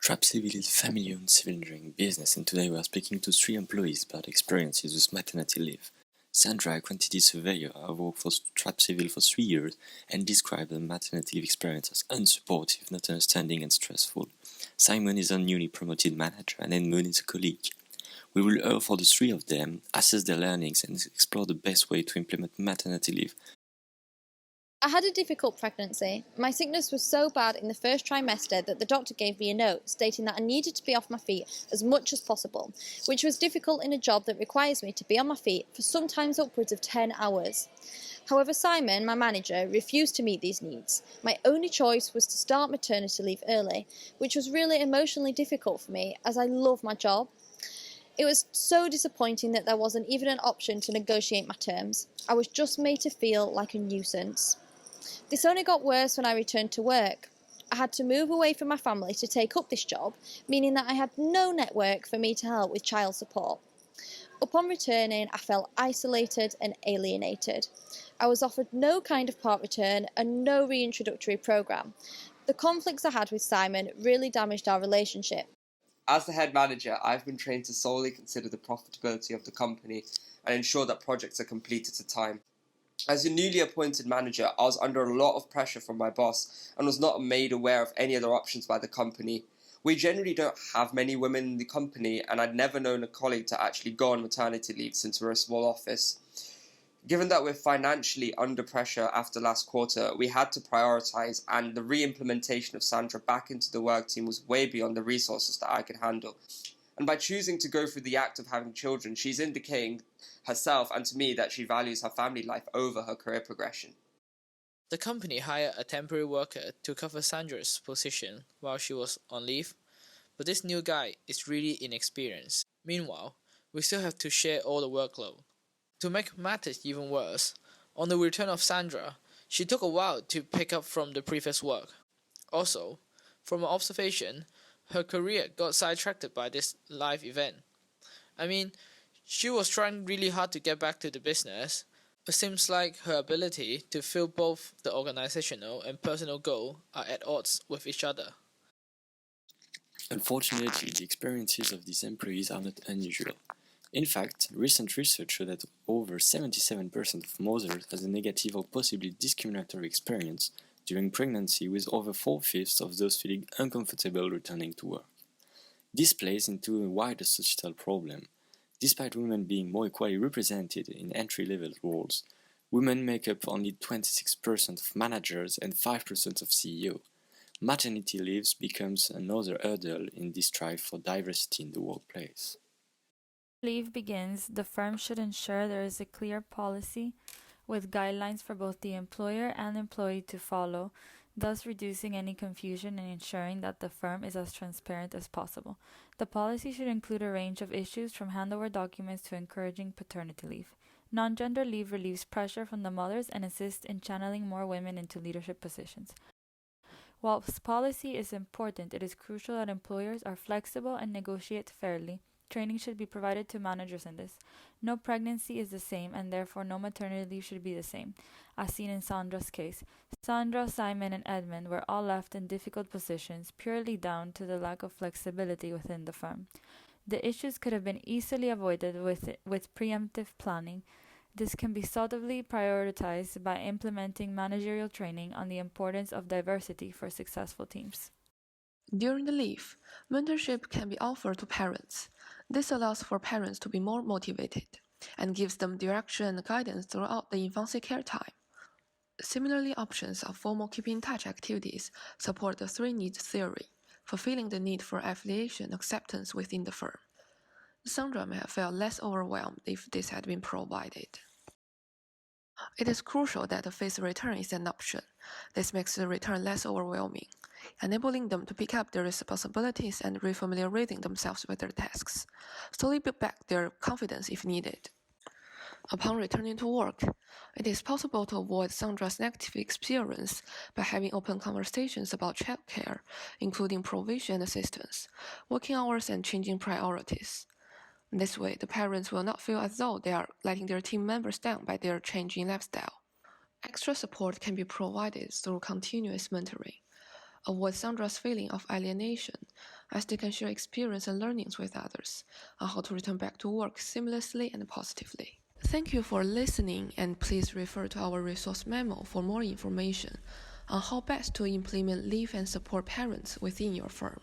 Trapcivil is a family-owned civil engineering business, and today we are speaking to 3 employees about experiences with maternity leave. Sandra, a quantity surveyor, worked for Trapcivil for 3 years and described the maternity leave experience as unsupportive, not understanding and stressful. Simon is a newly promoted manager and Edmund is a colleague. We will hear for the 3 of them, assess their learnings and explore the best way to implement maternity leave. I had a difficult pregnancy. My sickness was so bad in the first trimester that the doctor gave me a note stating that I needed to be off my feet as much as possible, which was difficult in a job that requires me to be on my feet for sometimes upwards of 10 hours. However, Simon, my manager, refused to meet these needs. My only choice was to start maternity leave early, which was really emotionally difficult for me as I love my job. It was so disappointing that there wasn't even an option to negotiate my terms. I was just made to feel like a nuisance. This only got worse when I returned to work. I had to move away from my family to take up this job, meaning that I had no network for me to help with child support. Upon returning, I felt isolated and alienated. I was offered no kind of part return and no reintroductory programme. The conflicts I had with Simon really damaged our relationship. As the head manager, I've been trained to solely consider the profitability of the company and ensure that projects are completed to time. As a newly appointed manager, I was under a lot of pressure from my boss and was not made aware of any other options by the company. We generally don't have many women in the company, and I'd never known a colleague to actually go on maternity leave since we're a small office. Given that we're financially under pressure after last quarter, we had to prioritise, and the re-implementation of Sandra back into the work team was way beyond the resources that I could handle. And by choosing to go through the act of having children, she's indicating herself and to me that she values her family life over her career progression. The company hired a temporary worker to cover Sandra's position while she was on leave, but this new guy is really inexperienced. Meanwhile, we still have to share all the workload. To make matters even worse, on the return of Sandra, she took a while to pick up from the previous work. Also, from my observation, her career got sidetracked by this live event. I mean, she was trying really hard to get back to the business, but seems like her ability to fill both the organizational and personal goal are at odds with each other. Unfortunately, the experiences of these employees are not unusual. In fact, recent research showed that over 77% of mothers has a negative or possibly discriminatory experience during pregnancy, with over 4/5 of those feeling uncomfortable returning to work. This plays into a wider societal problem. Despite women being more equally represented in entry-level roles, women make up only 26% of managers and 5% of CEO. Maternity leave becomes another hurdle in this strive for diversity in the workplace. Leave begins, the firm should ensure there is a clear policy with guidelines for both the employer and employee to follow, thus reducing any confusion and ensuring that the firm is as transparent as possible. The policy should include a range of issues from handover documents to encouraging paternity leave. Non-gender leave relieves pressure from the mothers and assists in channeling more women into leadership positions. Whilst policy is important, it is crucial that employers are flexible and negotiate fairly. Training should be provided to managers in this. No pregnancy is the same, and therefore no maternity leave should be the same, as seen in Sandra's case. Sandra, Simon, and Edmund were all left in difficult positions, purely down to the lack of flexibility within the firm. The issues could have been easily avoided with preemptive planning. This can be thoughtfully prioritized by implementing managerial training on the importance of diversity for successful teams. During the leave, mentorship can be offered to parents. This allows for parents to be more motivated and gives them direction and guidance throughout the infancy care time. Similarly, options of formal keep-in-touch activities support the 3 needs theory, fulfilling the need for affiliation and acceptance within the firm. Sandra may have felt less overwhelmed if this had been provided. It is crucial that the phased return is an option. This makes the return less overwhelming, enabling them to pick up their responsibilities and refamiliarizing themselves with their tasks, slowly build back their confidence if needed. Upon returning to work, it is possible to avoid Sandra's negative experience by having open conversations about childcare, including provision and assistance, working hours, and changing priorities. This way, the parents will not feel as though they are letting their team members down by their changing lifestyle. Extra support can be provided through continuous mentoring. avoid Sandra's feeling of alienation, as they can share experience and learnings with others on how to return back to work seamlessly and positively. Thank you for listening, and please refer to our resource memo for more information on how best to implement leave and support parents within your firm.